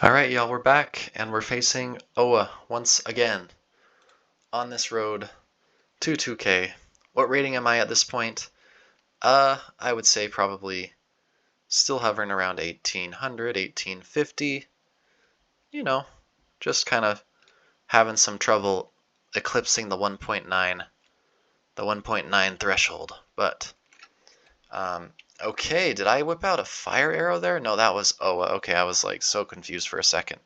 Alright, y'all, we're back, and we're facing Oa once again on this road to 2K. What rating am I at this point? I would say probably still hovering around 1800, 1850. You know, just kind of having some trouble eclipsing the 1.9 threshold. But, okay, did I whip out a fire arrow there? No, that was Oa. Okay, I was like so confused for a second.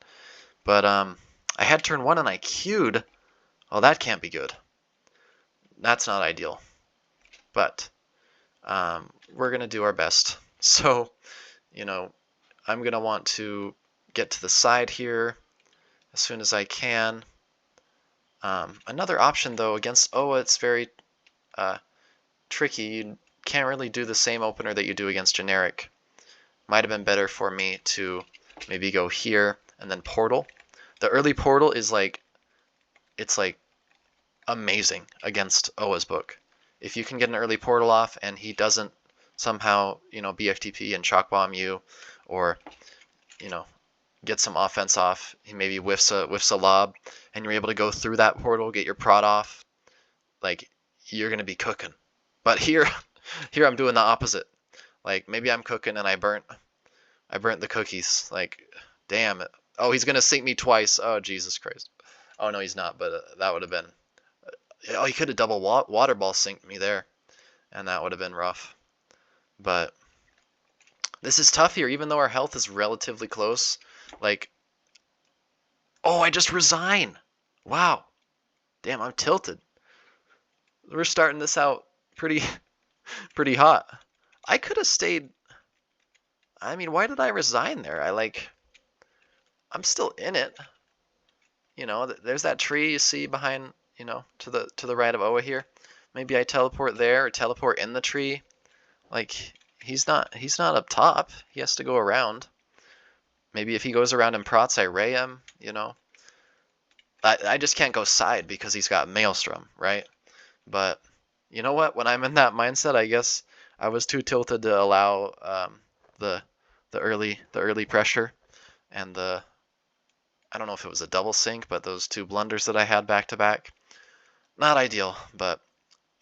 But, I had turn 1 and I queued. Oh, that can't be good. That's not ideal. But we're going to do our best. So, I'm going to want to get to the side here as soon as I can. Another option, though, against Oa, it's very tricky. You can't really do the same opener that you do against generic. Might have been better for me to maybe go here and then portal. The early portal is it's like amazing against Oa's book. If you can get an early portal off and he doesn't somehow, BFTP and shock bomb you, or, get some offense off, he maybe whiffs a lob, and you're able to go through that portal, get your prod off, like, you're gonna be cooking. But here I'm doing the opposite. Like, maybe I'm cooking and I burnt the cookies. Like, damn it. Oh, he's gonna sink me twice. Oh, Jesus Christ. Oh no, he's not. But that would have been. Oh, he could have double water ball synced me there, and that would have been rough. But this is tough here, even though our health is relatively close. Like, oh, I just resign. Wow. Damn, I'm tilted. We're starting this out pretty hot. I could have stayed. I mean, why did I resign there? I'm still in it. There's that tree you see behind, to the right of Oa here. Maybe I teleport there or teleport in the tree. Like, he's not up top. He has to go around. Maybe if he goes around and prots, I ray him, I just can't go side because he's got Maelstrom, right? But you know what? When I'm in that mindset, I guess I was too tilted to allow the early pressure and I don't know if it was a double sync, but those two blunders that I had back to back, not ideal. But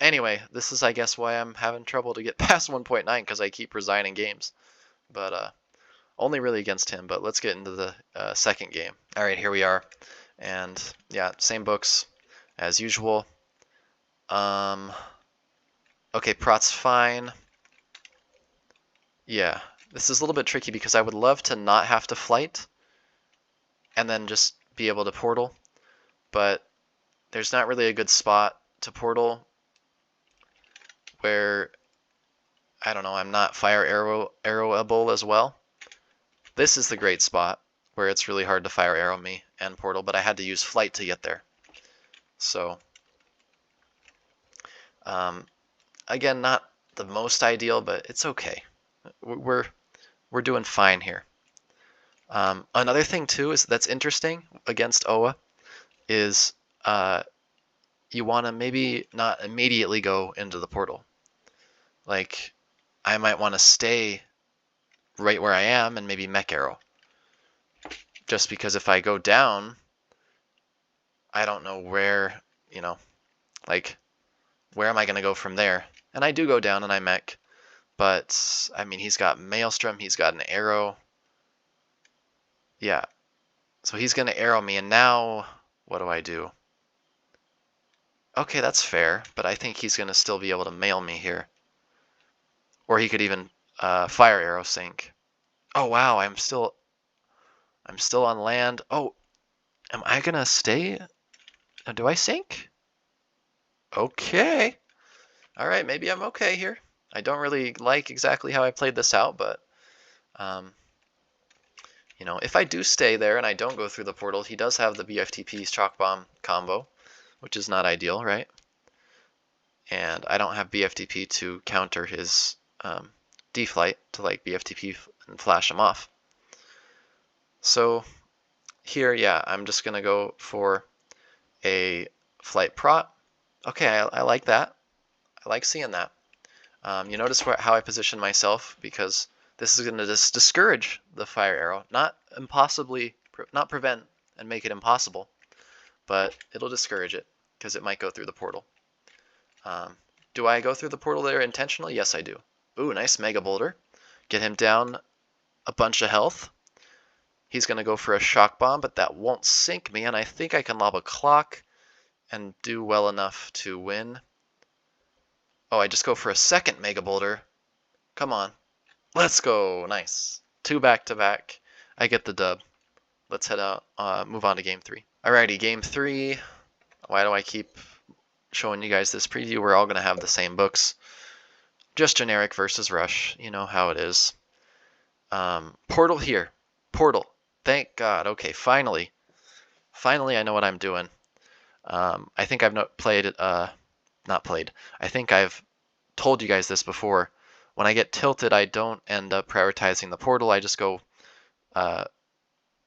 anyway, this is, I guess, why I'm having trouble to get past 1.9, because I keep resigning games. But only really against him. But let's get into the second game. All right, here we are. And yeah, same books as usual. Okay, prot's fine. Yeah, this is a little bit tricky because I would love to not have to flight and then just be able to portal, but there's not really a good spot to portal where, I don't know, I'm not fire arrowable as well. This is the great spot where it's really hard to fire arrow me and portal, but I had to use flight to get there. So, again, not the most ideal, but it's okay. We're doing fine here. Another thing too is that's interesting against Oa is you want to maybe not immediately go into the portal. Like, I might want to stay right where I am and maybe mech arrow. Just because if I go down, I don't know where, like, where am I going to go from there? And I do go down and I mech, but, I mean, he's got Maelstrom, he's got an arrow. Yeah, so he's going to arrow me, and now, what do I do? Okay, that's fair, but I think he's going to still be able to mail me here. Or he could even fire arrow sink. Oh wow, I'm still on land. Oh, am I gonna stay? Do I sink? Okay. All right, maybe I'm okay here. I don't really like exactly how I played this out, but if I do stay there and I don't go through the portal, he does have the BFTP Shock Bomb combo, which is not ideal, right? And I don't have BFTP to counter his deflight to like BFTP and flash him off. So here, yeah, I'm just gonna go for a flight prot. Okay, I like that. I like seeing that. You notice how I position myself, because this is gonna discourage the fire arrow. Not impossibly not prevent and make it impossible, but it'll discourage it because it might go through the portal. Do I go through the portal there intentionally? Yes, I do. Ooh, nice Mega Boulder. Get him down a bunch of health. He's going to go for a Shock Bomb, but that won't sink me, and I think I can lob a Clock and do well enough to win. Oh, I just go for a second Mega Boulder. Come on. Let's go. Nice. 2 back-to-back. I get the dub. Let's head out, move on to Game 3. Alrighty, Game 3. Why do I keep showing you guys this preview? We're all going to have the same books. Just generic versus rush. You know how it is. Portal here. Portal. Thank God. Okay, finally. Finally, I know what I'm doing. I think I've not played, I think I've told you guys this before. When I get tilted, I don't end up prioritizing the portal. I just go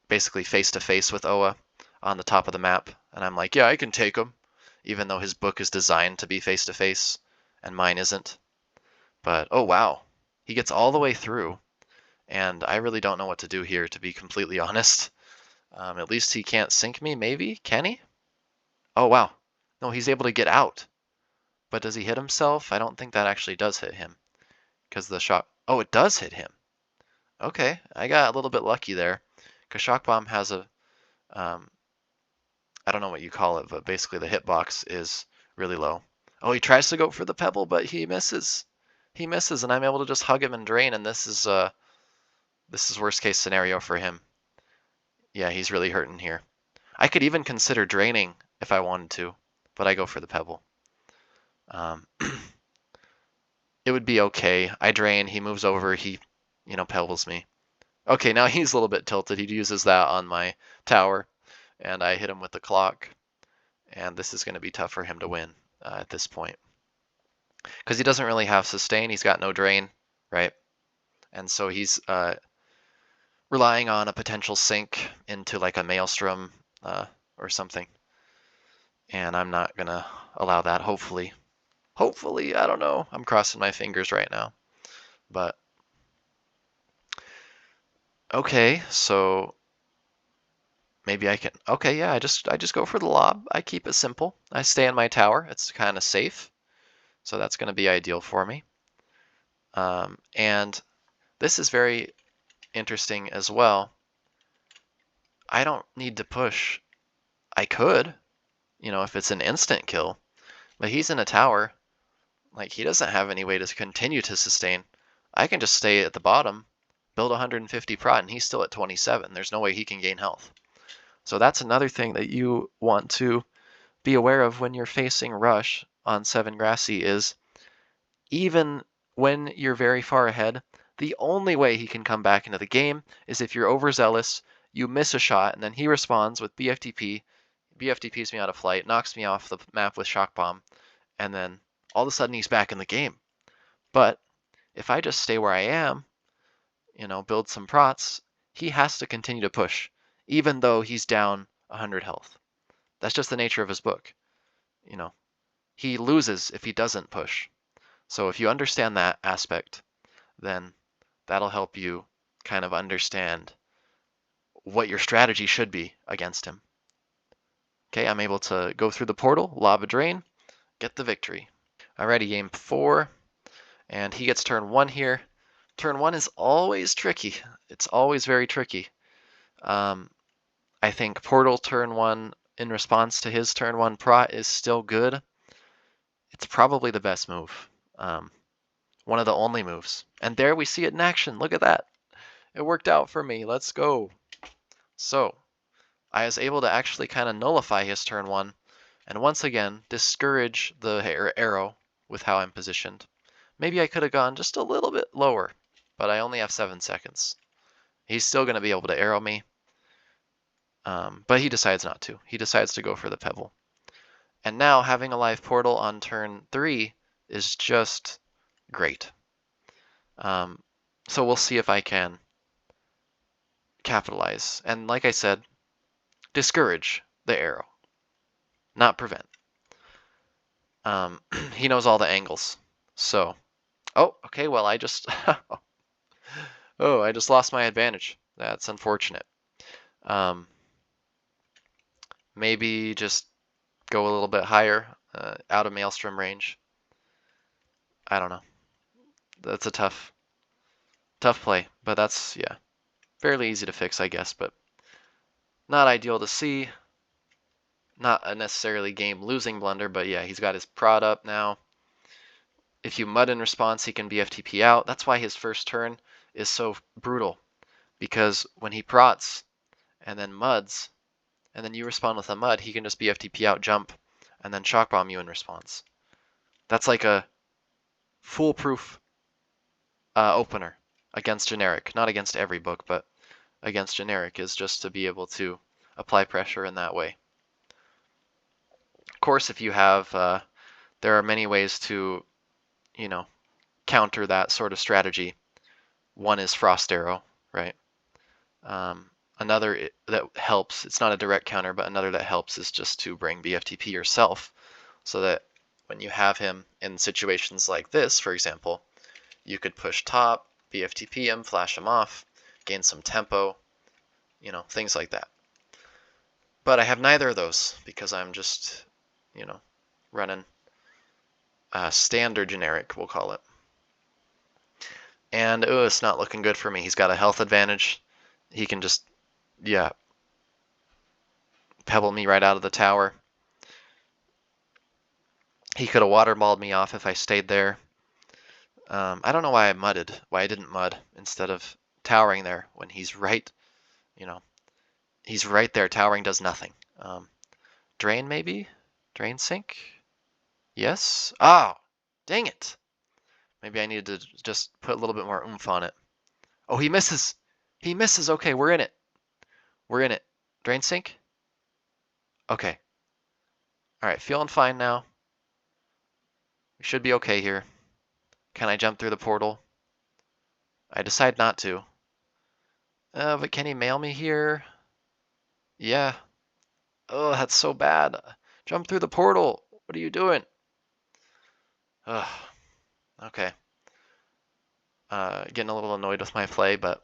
basically face-to-face with Oa on the top of the map. And I'm like, yeah, I can take him. Even though his book is designed to be face-to-face and mine isn't. But, oh wow. He gets all the way through. And I really don't know what to do here, to be completely honest. At least he can't sink me, maybe? Can he? Oh, wow. No, he's able to get out. But does he hit himself? I don't think that actually does hit him. Because the shock... Oh, it does hit him. Okay, I got a little bit lucky there. Because Shock Bomb has a... I don't know what you call it, but basically the hitbox is really low. Oh, he tries to go for the pebble, but he misses. He misses, and I'm able to just hug him and drain, and this is worst case scenario for him. Yeah, he's really hurting here. I could even consider draining if I wanted to, but I go for the pebble. It would be okay. I drain, he moves over, he, pebbles me. Okay, now he's a little bit tilted. He uses that on my tower, and I hit him with the clock. And this is going to be tough for him to win at this point. Because he doesn't really have sustain. He's got no drain, right? And so he's relying on a potential sink into like a Maelstrom or something. And I'm not going to allow that, hopefully. Hopefully, I don't know. I'm crossing my fingers right now. But, okay, so maybe I can... Okay, yeah, I just go for the lob. I keep it simple. I stay in my tower. It's kind of safe. So that's going to be ideal for me. And this is very interesting as well. I don't need to push. I could, if it's an instant kill. But he's in a tower. Like, he doesn't have any way to continue to sustain. I can just stay at the bottom, build 150 prot, and he's still at 27. There's no way he can gain health. So that's another thing that you want to be aware of when you're facing rush on 7 Grassy is even when you're very far ahead, the only way he can come back into the game is if you're overzealous, you miss a shot, and then he responds with BFTP, BFTPs me out of flight, knocks me off the map with Shock Bomb, and then all of a sudden he's back in the game. But if I just stay where I am, build some prots, he has to continue to push, even though he's down 100 health. That's just the nature of his book. He loses if he doesn't push. So if you understand that aspect, then that'll help you kind of understand what your strategy should be against him. Okay, I'm able to go through the portal, lob a drain, get the victory. Alrighty, game 4, and he gets turn 1 here. Turn 1 is always tricky. It's always very tricky. I think portal turn 1 in response to his turn 1 prot is still good. It's probably the best move. One of the only moves. And there we see it in action. Look at that. It worked out for me. Let's go. So, I was able to actually kind of nullify his turn 1 and once again discourage the arrow with how I'm positioned. Maybe I could have gone just a little bit lower, but I only have 7 seconds. He's still going to be able to arrow me, but he decides not to. He decides to go for the pebble. And now having a live portal on turn 3 is just great. So we'll see if I can capitalize. And like I said, discourage the arrow, not prevent. He knows all the angles. So, oh, okay, well, I just, I just lost my advantage. That's unfortunate. Maybe just go a little bit higher, out of Maelstrom range. I don't know. That's a tough play, but that's, yeah, fairly easy to fix, I guess, but not ideal to see. Not a necessarily game-losing blunder, but yeah, he's got his prod up now. If you mud in response, he can BFTP out. That's why his first turn is so brutal, because when he prots and then muds, and then you respond with a mud, he can just BFTP out, jump, and then shock bomb you in response. That's like a foolproof opener against generic. Not against every book, but against generic, is just to be able to apply pressure in that way. Of course, if you have, there are many ways to, counter that sort of strategy. One is Frost Arrow, right? Another that helps, it's not a direct counter, but another that helps is just to bring BFTP yourself, so that when you have him in situations like this, for example, you could push top, BFTP him, flash him off, gain some tempo, things like that. But I have neither of those because I'm just, running standard generic, we'll call it. And it's not looking good for me. He's got a health advantage. He can just, yeah, pebble me right out of the tower. He could have waterballed me off if I stayed there. I don't know why I didn't mud instead of towering there when he's right, he's right there. Towering does nothing. Drain maybe? Drain sink? Yes? Oh, dang it. Maybe I needed to just put a little bit more oomph on it. Oh, he misses. He misses. Okay, we're in it. We're in it. Drain sink? Okay. All right, feeling fine now. We should be okay here. Can I jump through the portal? I decide not to. But can he mail me here? Yeah. Oh, that's so bad. Jump through the portal. What are you doing? Ugh. Okay. Getting a little annoyed with my play, but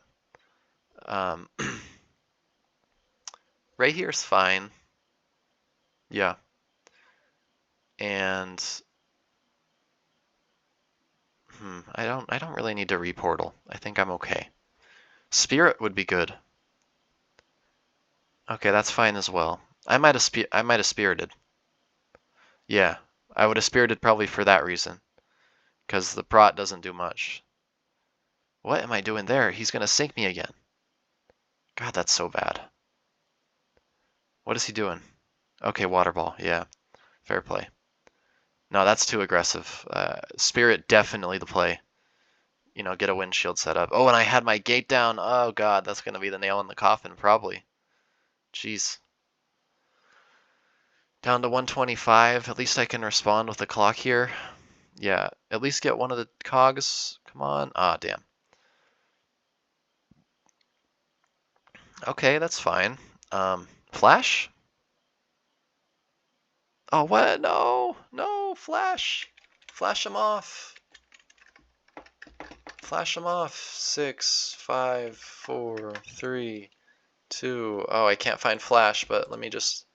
right here's fine. Yeah. And I don't really need to reportal. I think I'm okay. Spirit would be good. Okay, that's fine as well. I might have spirited. Yeah, I would have spirited probably for that reason, because the prot doesn't do much. What am I doing there? He's gonna sink me again. God, that's so bad. What is he doing? Okay, water ball. Yeah, fair play. No, that's too aggressive. Spirit definitely the play. Get a windshield set up. Oh, and I had my gate down. Oh God, that's gonna be the nail in the coffin probably. Jeez. Down to 125. At least I can respond with the clock here. Yeah, at least get one of the cogs. Come on. Ah, damn. Okay, that's fine. Flash? Oh, what? No, no, flash. Flash him off. Flash him off. 6, 5, 4, 3, 2. Oh, I can't find flash, but let me just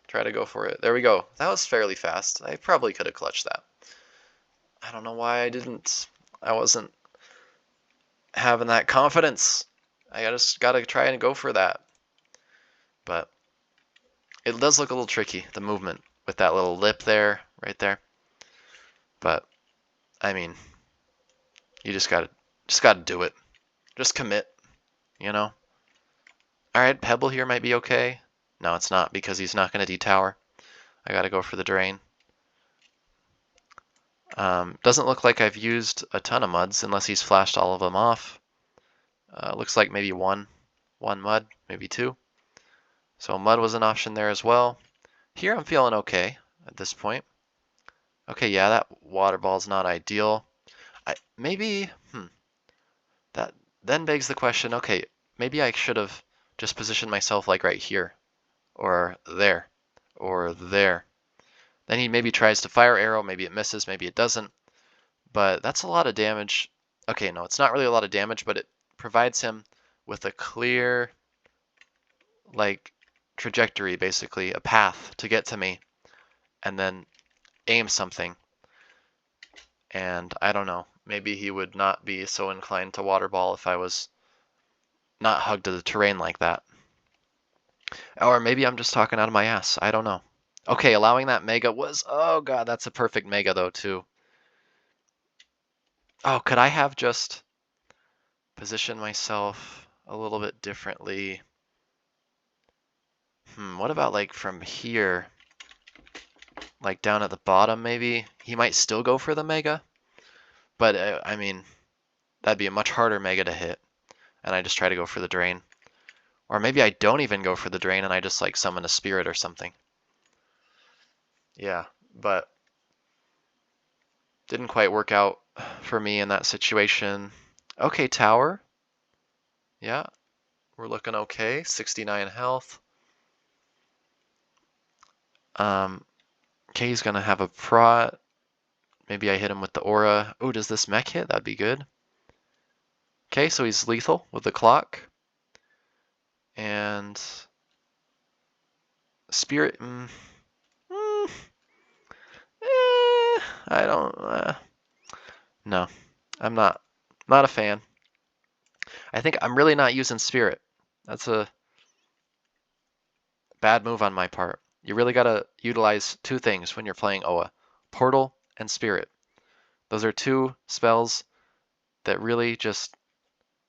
try to go for it. There we go. That was fairly fast. I probably could have clutched that. I don't know why I didn't. I wasn't having that confidence. I just gotta try and go for that. But it does look a little tricky, the movement with that little lip there, right there. But I mean, you just gotta do it. Just commit, All right, Pebble here might be okay. No, it's not because he's not gonna detower. I gotta go for the drain. Doesn't look like I've used a ton of muds unless he's flashed all of them off. Looks like maybe one mud, maybe two. So mud was an option there as well. Here I'm feeling okay at this point. Okay, yeah, that water ball's not ideal. That then begs the question, okay, maybe I should have just positioned myself like right here, or there, or there. Then he maybe tries to fire arrow, maybe it misses, maybe it doesn't. But that's a lot of damage. Okay, no, it's not really a lot of damage, but it provides him with a clear like trajectory, basically, a path to get to me, and then aim something. And I don't know, maybe he would not be so inclined to water ball if I was not hugged to the terrain like that. Or maybe I'm just talking out of my ass. I don't know. Okay, allowing that mega was, oh god, that's a perfect mega though too. Oh, could I have just positioned myself a little bit differently? What about like from here? Like down at the bottom maybe? He might still go for the mega, but I mean, that'd be a much harder mega to hit, and I just try to go for the drain. Or maybe I don't even go for the drain and I just like summon a spirit or something. Yeah, but didn't quite work out for me in that situation. Okay, tower. Yeah, we're looking okay. 69 health. Okay, he's gonna have a prot. Maybe I hit him with the aura. Oh, does this mech hit? That'd be good. Okay, so he's lethal with the clock. And spirit. I don't. No, I'm not a fan. I think I'm really not using spirit. That's a bad move on my part. You really gotta utilize two things when you're playing Oa: portal and spirit. Those are two spells that really just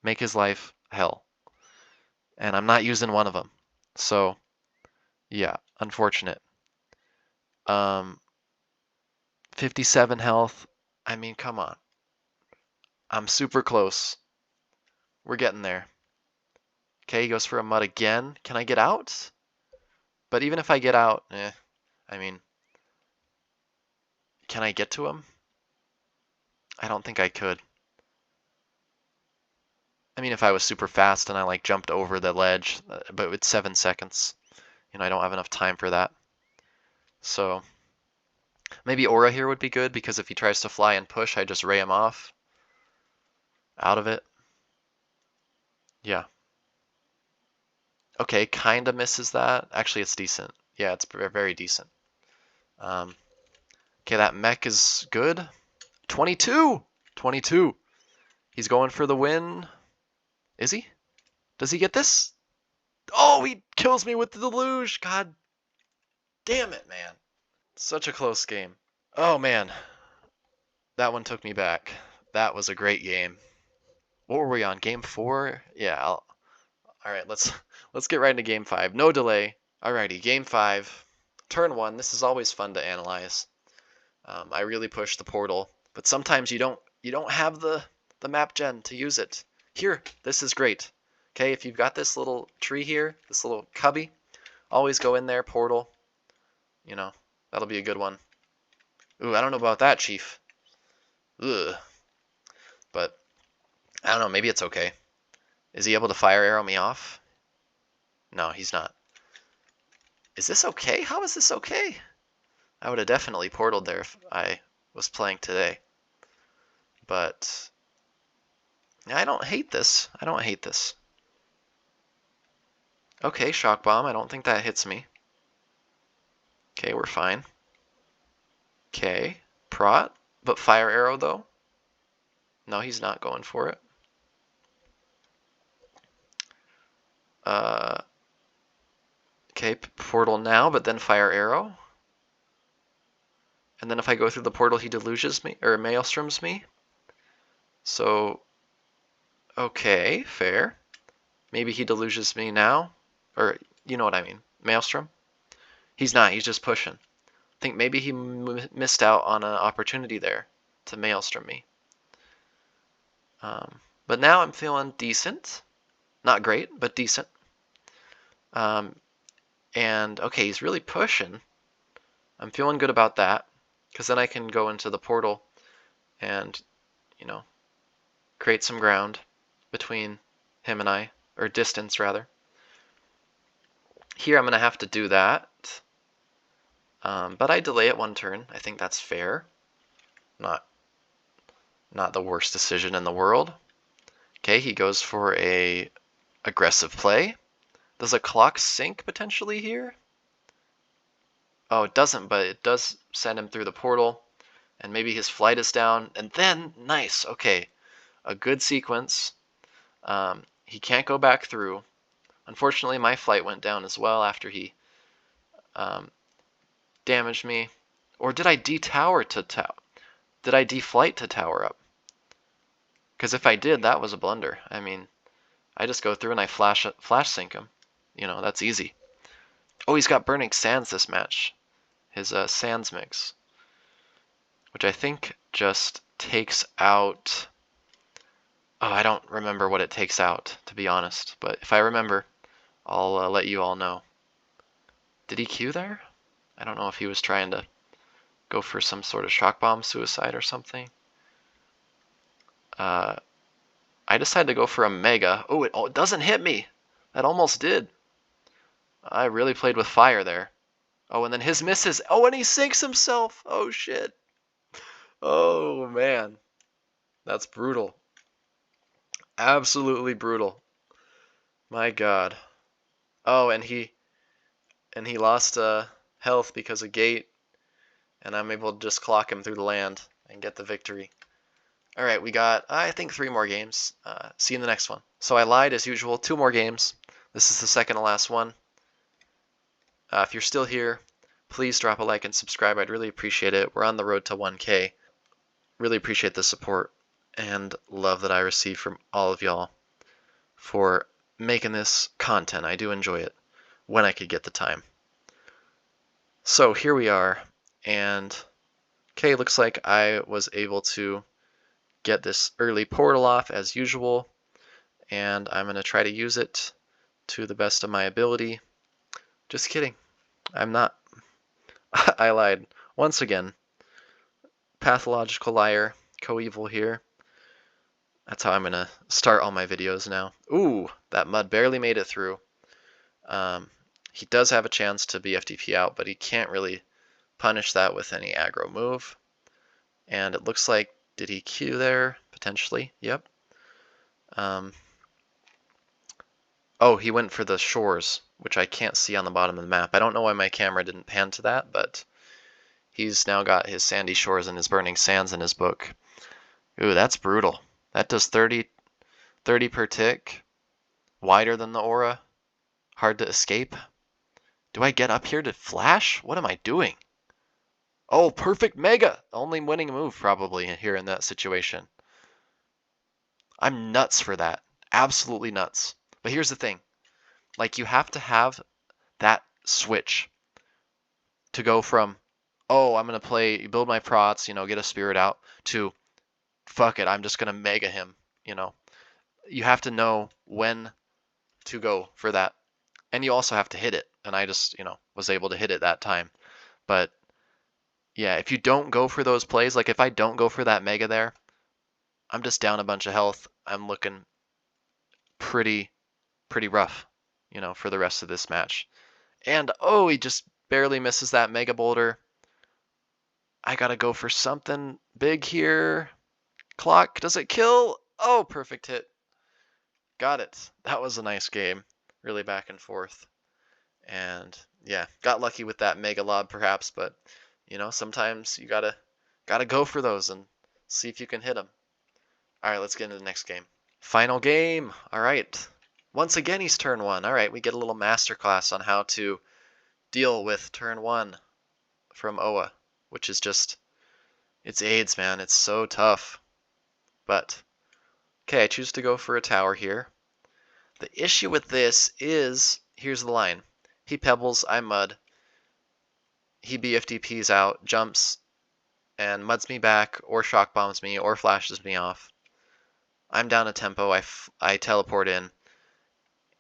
make his life hell. And I'm not using one of them. So, yeah, unfortunate. 57 health. I mean, come on. I'm super close. We're getting there. Okay, he goes for a mud again. Can I get out? But even if I get out, I mean, can I get to him? I don't think I could. I mean, if I was super fast and I like jumped over the ledge, but with 7 seconds, I don't have enough time for that. So maybe aura here would be good, because if he tries to fly and push, I just ray him off out of it. Yeah. Okay, kind of misses that. Actually, it's decent. Yeah, it's very decent. Okay, that mech is good. 22! 22! He's going for the win. Is he? Does he get this? Oh, he kills me with the deluge! God damn it, man. Such a close game. Oh, man. That one took me back. That was a great game. What were we on? Game 4? Yeah, all right, let's get right into game 5. No delay. Alrighty, game 5. Turn 1. This is always fun to analyze. I really push the portal, but sometimes you don't have the map gen to use it. Here, this is great. Okay, if you've got this little tree here, this little cubby, always go in there, portal. That'll be a good one. Ooh, I don't know about that, Chief. Ugh. But I don't know, maybe it's okay. Is he able to fire arrow me off? No, he's not. Is this okay? How is this okay? I would have definitely portaled there if I was playing today. But I don't hate this. I don't hate this. Okay, shock bomb. I don't think that hits me. Okay, we're fine. Okay, prot. But fire arrow, though? No, he's not going for it. Okay, portal now, but then fire arrow. And then if I go through the portal, he deluges me, or maelstroms me. So, okay, fair. Maybe he deluges me now. Or, you know what I mean. Maelstrom? He's not, he's just pushing. I think maybe he missed out on an opportunity there to maelstrom me. But now I'm feeling decent. Not great, but decent. And, okay, he's really pushing. I'm feeling good about that, because then I can go into the portal and, create some ground between him and I, or distance, rather. Here I'm going to have to do that. But I delay it 1 turn. I think that's fair. Not the worst decision in the world. Okay, he goes for a aggressive play. Does a clock sync potentially here? Oh, it doesn't, but it does send him through the portal. And maybe his flight is down. And then, nice, okay. A good sequence. He can't go back through. Unfortunately, my flight went down as well after he damaged me. Or did I de-tower to tower? Did I de-flight to tower up? Because if I did, that was a blunder. I mean, I just go through and I flash sync him. You know, that's easy. Oh, he's got Burning Sands this match. His Sands mix. Which I think just takes out... Oh, I don't remember what it takes out, to be honest. But if I remember, I'll let you all know. Did he Q there? I don't know if he was trying to go for some sort of shock bomb suicide or something. I decided to go for a Mega. Oh, it doesn't hit me. That almost did. I really played with fire there. Oh, and then his misses. Oh, and he sinks himself. Oh, shit. Oh, man. That's brutal. Absolutely brutal. My God. Oh, and he lost health because of gate, and I'm able to just clock him through the land and get the victory. All right, we got, I think, 3 more games. See you in the next one. So I lied as usual. 2 more games. This is the second to last one. If you're still here, please drop a like and subscribe. I'd really appreciate it. We're on the road to 1K. Really appreciate the support and love that I receive from all of y'all for making this content. I do enjoy it when I could get the time. So here we are, and okay, looks like I was able to get this early portal off as usual, and I'm going to try to use it to the best of my ability. Just kidding. I'm not. I lied. Once again. Pathological liar. Coeval here. That's how I'm going to start all my videos now. Ooh, that mud barely made it through. He does have a chance to BFTP out, but he can't really punish that with any aggro move. And it looks like, did he Q there? Potentially. Yep. Oh, he went for the shores, which I can't see on the bottom of the map. I don't know why my camera didn't pan to that, but he's now got his sandy shores and his burning sands in his book. Ooh, that's brutal. That does 30 per tick. Wider than the aura. Hard to escape. Do I get up here to flash? What am I doing? Oh, perfect Mega! The only winning move probably here in that situation. I'm nuts for that. Absolutely nuts. But here's the thing. Like, you have to have that switch to go from, oh, I'm going to build my prots, get a spirit out, to, fuck it, I'm just going to Mega him, You have to know when to go for that. And you also have to hit it. And I just, was able to hit it that time. But yeah, if you don't go for those plays, like if I don't go for that Mega there, I'm just down a bunch of health. I'm looking pretty rough, for the rest of this match. And oh, he just barely misses that Mega Boulder. I gotta go for something big here. Clock, does it kill? Oh, perfect hit. Got it. That was a nice game. Really back and forth. And yeah, got lucky with that Mega Lob perhaps, but sometimes you gotta go for those and see if you can hit them. All right, let's get into the next game. Final game. All right. Once again, he's turn 1. All right, we get a little masterclass on how to deal with turn 1 from Oa, which is just, it's AIDS, man. It's so tough. But, okay, I choose to go for a tower here. The issue with this is, here's the line. He pebbles, I mud. He BFDPs out, jumps, and muds me back, or shock bombs me, or flashes me off. I'm down a tempo, I teleport in,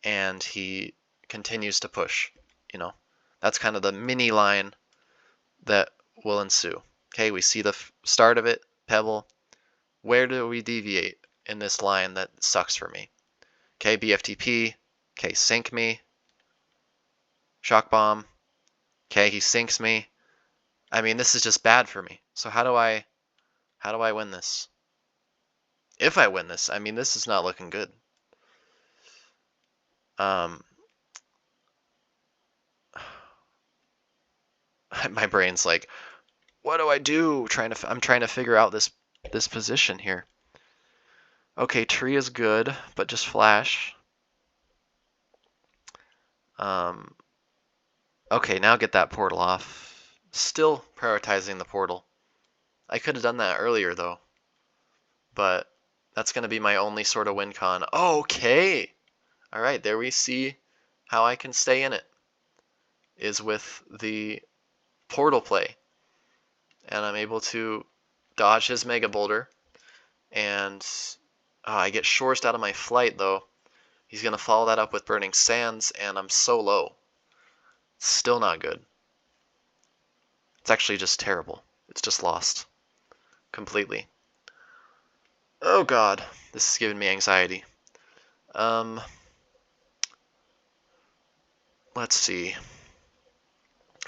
and he continues to push. That's kind of the mini line that will ensue. Okay, we see the start of it, pebble. Where do we deviate in this line that sucks for me? Okay, BFTP. Okay, sink me. Shock bomb. Okay, he sinks me. I mean, this is just bad for me. So how do I win this? If I win this, I mean, this is not looking good. My brain's like, what do I do? I'm trying to figure out this position here. Okay, tree is good, but just flash. Okay, now get that portal off. Still prioritizing the portal. I could have done that earlier though, but that's going to be my only sort of win con. Okay! Alright, there we see how I can stay in it, is with the portal play. And I'm able to dodge his Mega Boulder, and I get Shorsed out of my flight though. He's going to follow that up with Burning Sands, and I'm so low. Still not good. It's actually just terrible. It's just lost. Completely. Oh god, this is giving me anxiety. Let's see.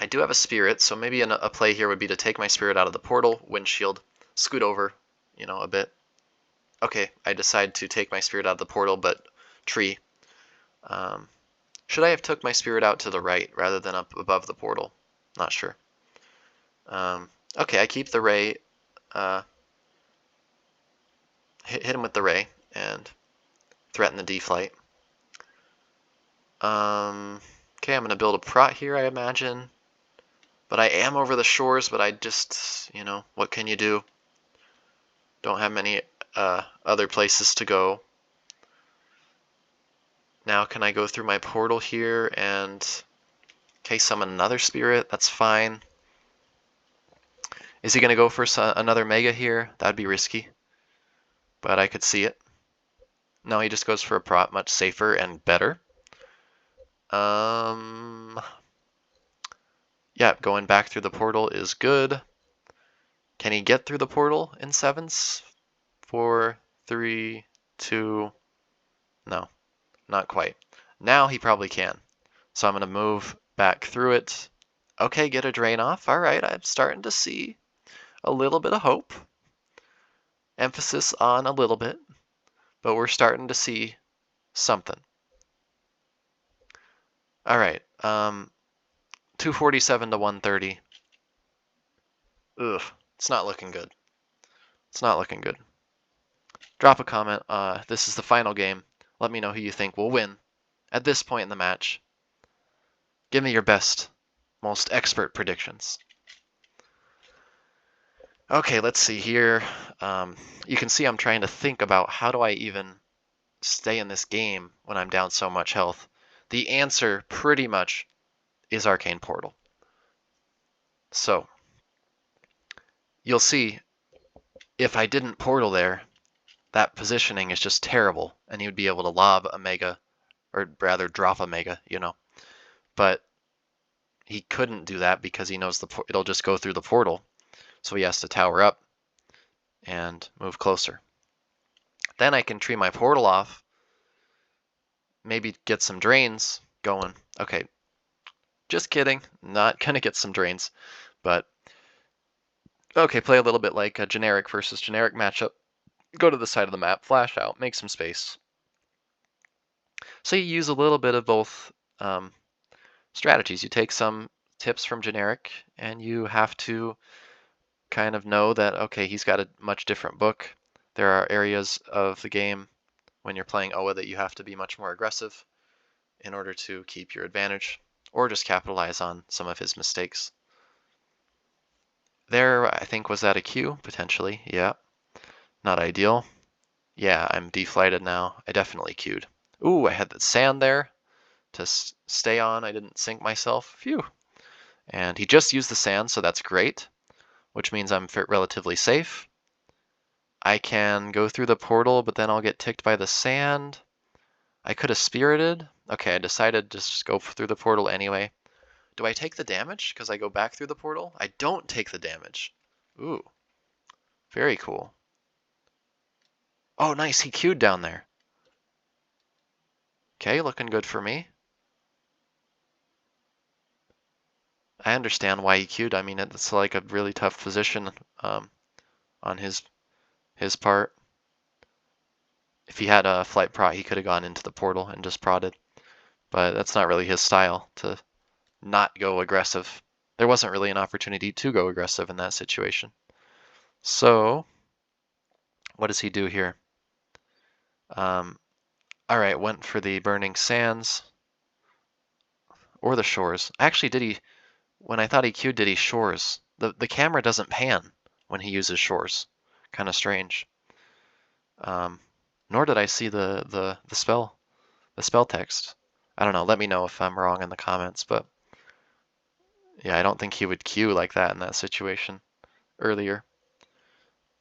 I do have a spirit, so maybe a play here would be to take my spirit out of the portal, windshield, scoot over, a bit. Okay, I decide to take my spirit out of the portal, but tree. Should I have took my spirit out to the right rather than up above the portal? Not sure. Okay, I keep the ray. Hit him with the ray and threaten the D-flight. Okay, I'm going to build a prot here, I imagine. But I am over the shores, but I just, what can you do? Don't have many other places to go. Now can I go through my portal here and, okay, summon another spirit? That's fine. Is he going to go for another Mega here? That'd be risky. But I could see it. No, he just goes for a prot, much safer and better. Yeah, going back through the portal is good. Can he get through the portal in sevens? 4, 3, 2, no, not quite. Now he probably can. So I'm going to move back through it. Okay, get a drain off. All right, I'm starting to see a little bit of hope. Emphasis on a little bit, but we're starting to see something. All right, 247 to 130. Ugh, it's not looking good. It's not looking good. Drop a comment. This is the final game. Let me know who you think will win at this point in the match. Give me your best, most expert predictions. Okay, let's see here. You can see I'm trying to think about how do I even stay in this game when I'm down so much health. The answer pretty much is Arcane Portal. So, you'll see if I didn't portal there, that positioning is just terrible, and he would be able to lob a Mega, or rather drop a Mega, But he couldn't do that because he knows it'll just go through the portal. So he has to tower up and move closer. Then I can tree my portal off, maybe get some drains going. Okay, just kidding. Not gonna get some drains, but okay, play a little bit like a generic versus generic matchup. Go to the side of the map, flash out, make some space. So you use a little bit of both strategies. You take some tips from generic, and you have to kind of know that, okay, he's got a much different book. There are areas of the game when you're playing OA that you have to be much more aggressive in order to keep your advantage, or just capitalize on some of his mistakes. There, I think, was that a Q? Potentially, yeah. Not ideal. Yeah, I'm deflighted now. I definitely queued. Ooh, I had the sand there to stay on. I didn't sink myself. Phew. And he just used the sand, so that's great, which means I'm relatively safe. I can go through the portal, but then I'll get ticked by the sand. I could have spirited. Okay, I decided to just go through the portal anyway. Do I take the damage because I go back through the portal? I don't take the damage. Ooh, very cool. Oh, nice, he queued down there. Okay, looking good for me. I understand why he queued. I mean, it's like a really tough position on his part. If he had a flight prot, he could have gone into the portal and just prodded. But that's not really his style, to not go aggressive. there wasn't really an opportunity to go aggressive in that situation. So what does he do here? All right, went for the Burning Sands or the Shores. Actually, did he? When I thought he queued, did he Shores? The camera doesn't pan when he uses Shores. Kind of strange. Nor did I see the spell text. I don't know. Let me know if I'm wrong in the comments, but yeah, I don't think he would queue like that in that situation earlier.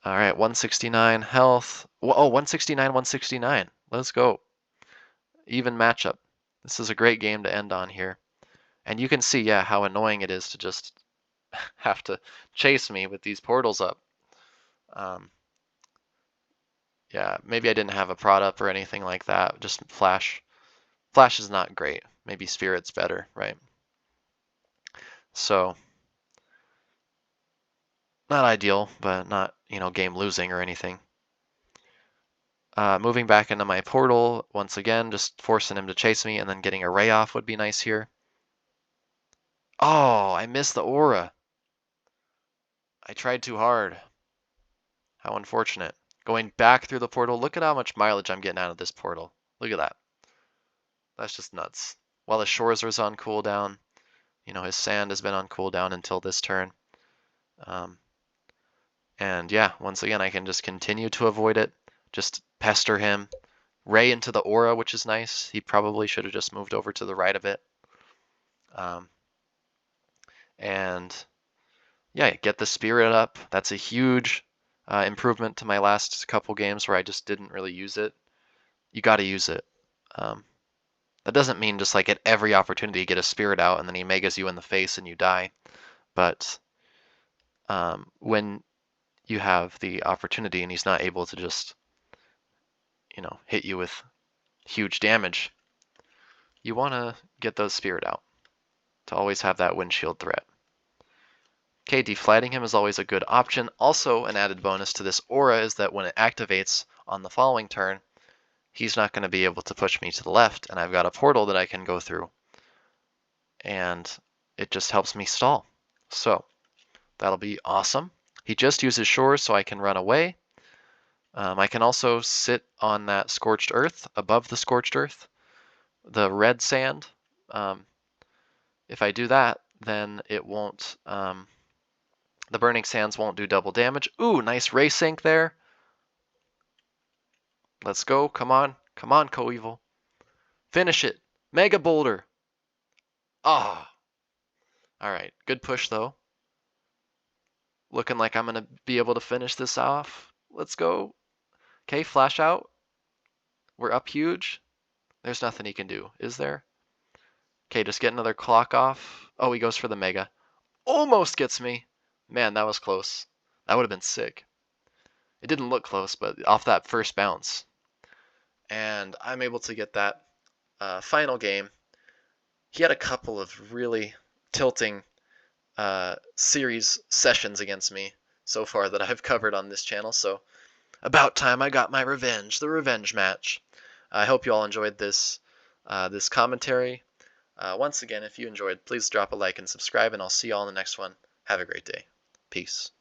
All right, 169 health. Oh, 169, 169. Let's go. Even matchup. This is a great game to end on here. And you can see, yeah, how annoying it is to just have to chase me with these portals up. Yeah, maybe I didn't have a prod up or anything like that. Just flash. Flash is not great. Maybe Spirit's better, right? So, not ideal, but not, game losing or anything. Moving back into my portal, once again, just forcing him to chase me and then getting a ray off would be nice here. Oh, I missed the aura. I tried too hard. How unfortunate. Going back through the portal, look at how much mileage I'm getting out of this portal. Look at that. That's just nuts. While the Shores was on cooldown, his sand has been on cooldown until this turn. And yeah, once again, I can just continue to avoid it, just pester him. Ray into the aura, which is nice. He probably should have just moved over to the right of it. And yeah, get the spirit up. That's a huge improvement to my last couple games where I just didn't really use it. You got to use it. That doesn't mean just like at every opportunity get a spirit out and then he megas you in the face and you die. But when you have the opportunity and he's not able to just, hit you with huge damage, you want to get those spirit out to always have that windshield threat. Okay, deflating him is always a good option. Also, an added bonus to this aura is that when it activates on the following turn, he's not going to be able to push me to the left, and I've got a portal that I can go through. And it just helps me stall. So, that'll be awesome. He just uses Shores so I can run away. I can also sit on that Scorched Earth, above the Scorched Earth, the red sand. If I do that, then it won't, the Burning Sands won't do double damage. Ooh, nice ray sync there. Let's go, come on, Coeval. Finish it, Mega Boulder. Ah. All right, good push though. Looking like I'm gonna be able to finish this off. Let's go. Okay, flash out. We're up huge. There's nothing he can do, is there? Okay, just get another clock off. Oh, he goes for the mega. Almost gets me. Man, that was close. That would have been sick. It didn't look close, but off that first bounce. And I'm able to get that final game. He had a couple of really tilting series sessions against me so far that I've covered on this channel, so about time I got my revenge, the revenge match. I hope you all enjoyed this this commentary. Once again, if you enjoyed, please drop a like and subscribe, and I'll see you all in the next one. Have a great day. Peace.